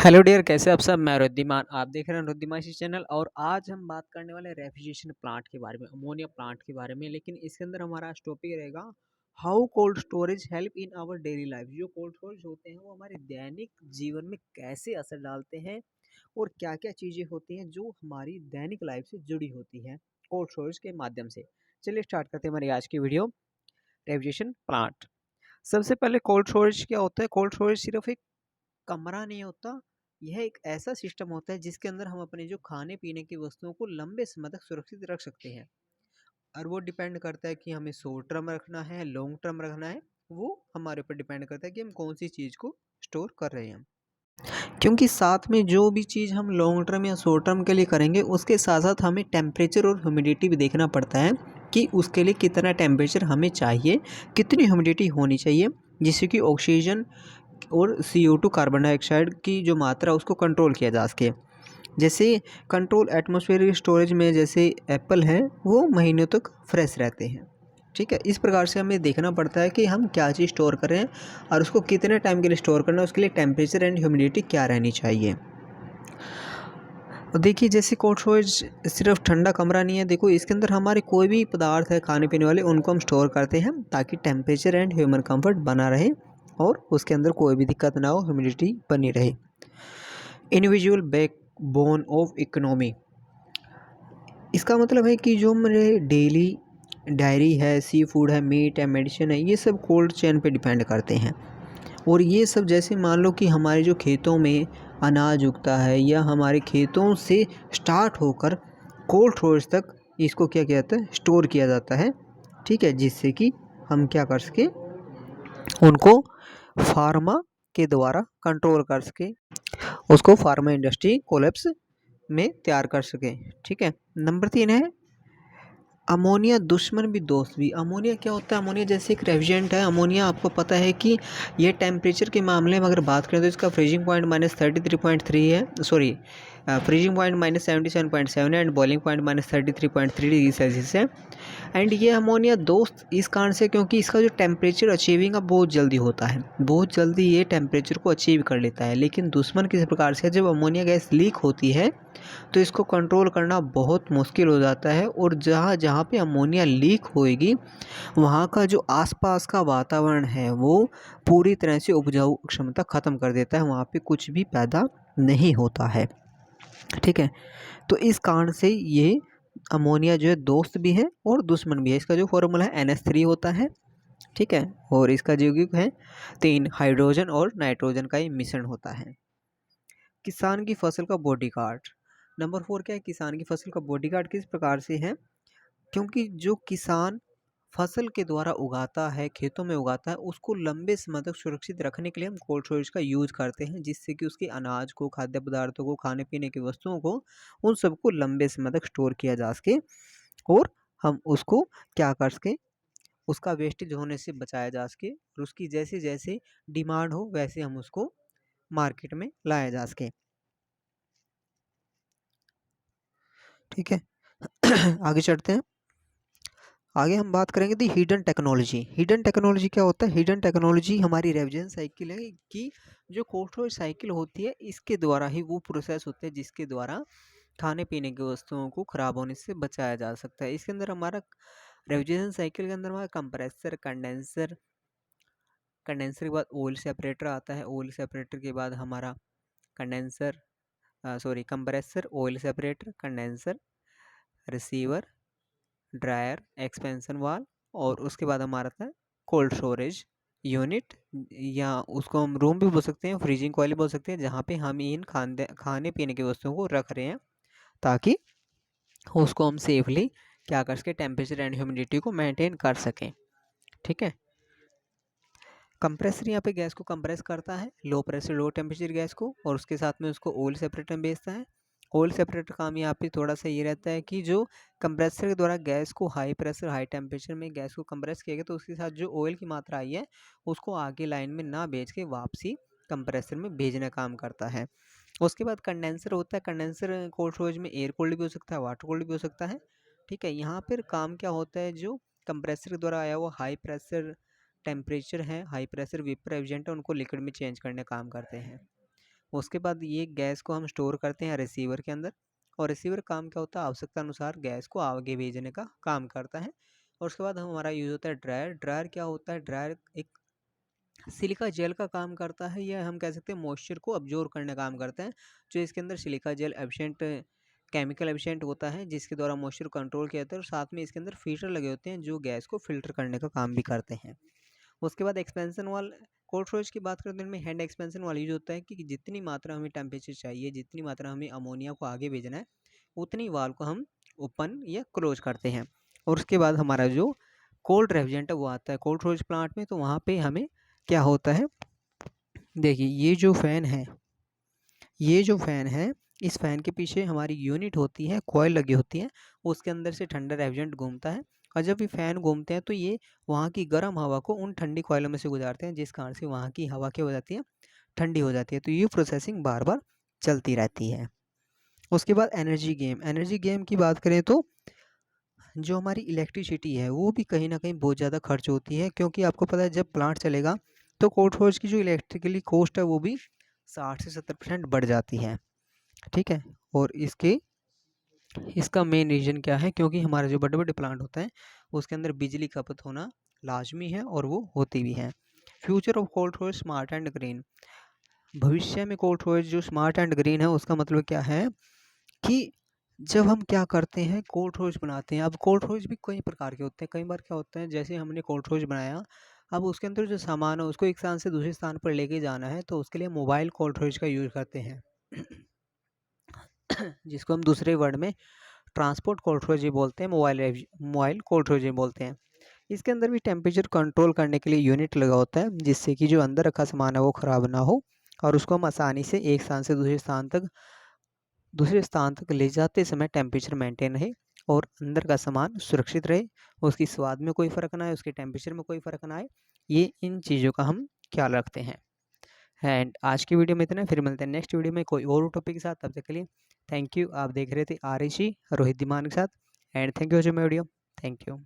Hello dear, कैसे आप सब। मैं रुद्धिमान, आप देख रहे हैं रुद्धिमाशी चैनल। और आज हम बात करने वाले हैं रेफ्रिजरेशन प्लांट के बारे में, अमोनिया प्लांट के बारे में। लेकिन इसके अंदर हमारा आज टॉपिक रहेगा how cold storage help in our daily life. जो कोल्ड स्टोरेज होते हैं वो हमारे दैनिक जीवन में कैसे असर डालते हैं और क्या क्या चीज़ें होती हैं जो हमारी दैनिक लाइफ से जुड़ी होती हैं कोल्ड स्टोरेज के माध्यम से। चलिए स्टार्ट करते हैं हमारी आज की वीडियो। Refrigeration plant. सबसे पहले कोल्ड स्टोरेज क्या होता है। कोल्ड स्टोरेज सिर्फ एक कमरा नहीं होता, यह एक ऐसा सिस्टम होता है जिसके अंदर हम अपने जो खाने पीने की वस्तुओं को लंबे समय तक सुरक्षित रख सकते हैं। और वो डिपेंड करता है कि हमें शॉर्ट टर्म रखना है, लॉन्ग टर्म रखना है। वो हमारे ऊपर डिपेंड करता है कि हम कौन सी चीज़ को स्टोर कर रहे हैं। क्योंकि साथ में जो भी चीज़ हम लॉन्ग टर्म या शॉर्ट टर्म के लिए करेंगे उसके साथ साथ हमें टेम्परेचर और ह्यूमिडिटी भी देखना पड़ता है कि उसके लिए कितना टेम्परेचर हमें चाहिए, कितनी ह्यूमिडिटी होनी चाहिए, जिससे कि ऑक्सीजन और CO2 कार्बन डाइऑक्साइड की जो मात्रा उसको कंट्रोल किया जा सके। जैसे कंट्रोल एटमॉस्फेरिक स्टोरेज में जैसे एप्पल है वो महीनों तक फ्रेश रहते हैं। ठीक है, इस प्रकार से हमें देखना पड़ता है कि हम क्या चीज़ स्टोर करें और उसको कितने टाइम के लिए स्टोर करना है, उसके लिए टेम्परेचर एंड ह्यूमिडिटी क्या रहनी चाहिए। और देखिए, जैसे कोल्ड स्टोरेज सिर्फ ठंडा कमरा नहीं है। देखो, इसके अंदर हमारे कोई भी पदार्थ है खाने पीने वाले, उनको हम स्टोर करते हैं ताकि टेम्परेचर एंड ह्यूमन कंफर्ट बना रहे और उसके अंदर कोई भी दिक्कत ना हो, ह्यूमिडिटी बनी रहे। Individual backbone of economy. इसका मतलब है कि जो मेरे डेली डायरी है, सी फूड है, मीट है, मेडिसिन है, ये सब कोल्ड चेन पे डिपेंड करते हैं। और ये सब जैसे मान लो कि हमारे जो खेतों में अनाज उगता है या हमारे खेतों से स्टार्ट होकर कोल्ड स्टोरेज तक इसको क्या किया जाता है, स्टोर किया जाता है। ठीक है, जिससे कि हम क्या कर सके, उनको फार्मा के द्वारा कंट्रोल कर सके, उसको फार्मा इंडस्ट्री कोलैप्स में तैयार कर सके। ठीक है। नंबर 3 है अमोनिया दुश्मन भी दोस्त भी। अमोनिया क्या होता है। अमोनिया जैसे एक रेफ्रिजरेंट है। अमोनिया आपको पता है कि ये टेम्परेचर के मामले में अगर बात करें तो इसका फ्रीजिंग पॉइंट -33.3 है, सॉरी फ्रीजिंग पॉइंट -77.7 है and boiling point -33.3 degree Celsius है। एंड ये अमोनिया दोस्त इस कारण से क्योंकि इसका जो टेम्परेचर अचीविंग बहुत जल्दी होता है, बहुत जल्दी ये टेम्परेचर को अचीव कर लेता है। लेकिन दुश्मन किस प्रकार से, जब अमोनिया गैस लीक होती है तो इसको कंट्रोल करना बहुत मुश्किल हो जाता है। और जहाँ जहाँ पे अमोनिया लीक होएगी वहाँ का जो आसपास का वातावरण है वो पूरी तरह से उपजाऊ क्षमता ख़त्म कर देता है, वहाँ पे कुछ भी पैदा नहीं होता है। ठीक है, तो इस कारण से ये अमोनिया जो है दोस्त भी है और दुश्मन भी है। इसका जो फॉर्मूला है NH3 होता है। ठीक है, और इसका यौगिक है 3 हाइड्रोजन और नाइट्रोजन का ये मिश्रण होता है। किसान की फसल का बॉडीगार्ड। नंबर 4 क्या है, किसान की फसल का बॉडीगार्ड किस प्रकार से है। क्योंकि जो किसान फसल के द्वारा उगाता है, खेतों में उगाता है, उसको लंबे समय तक सुरक्षित रखने के लिए हम कोल्ड स्टोरेज का यूज़ करते हैं, जिससे कि उसके अनाज को, खाद्य पदार्थों को, खाने पीने की वस्तुओं को, उन सबको लंबे समय तक स्टोर किया जा सके और हम उसको क्या कर सकें, उसका वेस्टेज होने से बचाया जा सके और उसकी जैसे जैसे डिमांड हो वैसे हम उसको मार्केट में लाया जा सके। ठीक है। आगे चढ़ते हैं। आगे हम बात करेंगे दी हिडन टेक्नोलॉजी। हिडन टेक्नोलॉजी क्या होता है। हिडन टेक्नोलॉजी हमारी रेविजन साइकिल है कि जो कोल्ड स्टोरेज साइकिल होती है इसके द्वारा ही वो प्रोसेस होते हैं जिसके द्वारा खाने पीने की वस्तुओं को ख़राब होने से बचाया जा सकता है। इसके अंदर हमारा रेविजन साइकिल के अंदर हमारा कंप्रेसर, कंडेंसर, कंडेंसर के बाद ऑयल सेपरेटर आता है, ऑयल सेपरेटर के बाद हमारा condenser, sorry compressor, oil separator, condenser, receiver, dryer, expansion valve और उसके बाद हमारा था कोल्ड स्टोरेज यूनिट, या उसको हम रूम भी बोल सकते हैं, फ्रीजिंग कॉइल बोल सकते हैं, जहाँ पे हम इन खाने पीने की वस्तुओं को रख रहे हैं ताकि उसको हम सेफली क्या कर सकें, टेम्परेचर एंड ह्यूमिडिटी को मेंटेन कर सकें। ठीक है। कंप्रेसर यहाँ पे गैस को कंप्रेस करता है, low pressure low temperature gas को, और उसके साथ में उसको ऑयल सेपरेटर में भेजता है। ऑयल सेपरेटर काम यहाँ पे थोड़ा सा ये रहता है कि जो कंप्रेसर के द्वारा गैस को हाई प्रेशर हाई टेम्परेचर में गैस को कंप्रेस किया गया तो उसके साथ जो ऑयल की मात्रा आई है उसको आगे लाइन में ना भेज के वापसी कंप्रेसर में भेजने का काम करता है। उसके बाद कंडेंसर होता है। कंडेंसर कोल्ड स्टोरेज में एयर कोल्ड भी हो सकता है, वाटर कोल्ड भी हो सकता है। ठीक है, यहाँ पर काम क्या होता है, जो कंप्रेसर के द्वारा आया हुआ हाई प्रेशर टेम्परेचर है, हाई प्रेशर वेपर एजेंट है, उनको लिक्विड में चेंज करने का काम करते हैं। उसके बाद ये गैस को हम स्टोर करते हैं रिसीवर के अंदर, और रिसीवर काम क्या होता है, आवश्यकता अनुसार गैस को आगे भेजने का काम करता है। और उसके बाद हमारा यूज़ होता है ड्रायर। ड्रायर क्या होता है, ड्रायर एक सिलिका जेल का काम करता है, या हम कह सकते हैं मॉइस्चर को अब्जॉर्ब करने का काम करता है। जो इसके अंदर silica gel absent chemical absent होता है, जिसके द्वारा मॉइस्चर कंट्रोल किया जाता है, और साथ में इसके अंदर फिल्टर लगे होते हैं जो गैस को फिल्टर करने का काम भी करते हैं। उसके बाद एक्सपेंशन वाल कोल्ड स्टोरेज की बात करते हैं, इनमें हैंड एक्सपेंशन वाल यूज होता है कि जितनी मात्रा हमें टेम्परेचर चाहिए, जितनी मात्रा हमें अमोनिया को आगे भेजना है, उतनी वाल को हम ओपन या क्लोज करते हैं। और उसके बाद हमारा जो कोल्ड रेफ्रिजरेंट है वो आता है कोल्ड स्टोरेज प्लांट में। तो वहाँ पे हमें क्या होता है, देखिए ये जो फ़ैन है, इस फ़ैन के पीछे हमारी यूनिट होती है, कॉइल लगी होती है, उसके अंदर से ठंडा रेफ्रिजरेंट घूमता है, और जब ये फ़ैन घूमते हैं तो ये वहाँ की गर्म हवा को उन ठंडी कॉइलों में से गुजारते हैं, जिस कारण से वहाँ की हवा क्या हो जाती है, ठंडी हो जाती है। तो ये प्रोसेसिंग बार-बार चलती रहती है। उसके बाद एनर्जी गेम की बात करें तो जो हमारी इलेक्ट्रिसिटी है वो भी कहीं न कहीं बहुत ज़्यादा खर्च होती है, क्योंकि आपको पता है जब प्लांट चलेगा तो कोल्ड स्टोरेज की जो इलेक्ट्रिकली कॉस्ट है वो भी 60 से 70% बढ़ जाती है। ठीक है? और इसका मेन रीज़न क्या है, क्योंकि हमारे जो बड़े-बड़े प्लांट होते हैं उसके अंदर बिजली खपत होना लाज़मी है, और वो होती भी है। Future of cold storage smart and green. भविष्य में कोल्ड स्टोरेज जो स्मार्ट एंड ग्रीन है उसका मतलब क्या है कि जब हम क्या करते हैं, कोल्ड स्टोरेज बनाते हैं। अब कोल्ड स्टोरेज भी कई प्रकार के होते हैं। कई बार क्या होता है, जैसे हमने कोल्ड स्टोरेज बनाया, अब उसके अंदर जो सामान है उसको एक स्थान से दूसरे स्थान पर लेके जाना है, तो उसके लिए मोबाइल कोल्ड स्टोरेज का यूज़ करते हैं। जिसको हम दूसरे वर्ड में ट्रांसपोर्ट कोल्ड स्टोरेज भी बोलते हैं, मोबाइल कोल्ड स्टोरेज भी बोलते हैं। इसके अंदर भी टेम्परेचर कंट्रोल करने के लिए यूनिट लगा होता है, जिससे कि जो अंदर रखा सामान है वो ख़राब ना हो, और उसको हम आसानी से एक स्थान से दूसरे स्थान तक ले जाते समय टेम्परेचर मेंटेन रहे, और अंदर का सामान सुरक्षित रहे, उसकी स्वाद में कोई फ़र्क ना आए, उसके टेम्परेचर में कोई फ़र्क ना आए। ये इन चीज़ों का हम ख्याल रखते हैं। एंड आज की वीडियो में इतना, फिर मिलते हैं नेक्स्ट वीडियो में कोई और टॉपिक के साथ। तब तक के लिए थैंक यू। आप देख रहे थे आर रोहित दीमान के साथ, and thank you for watching my video. Thank you.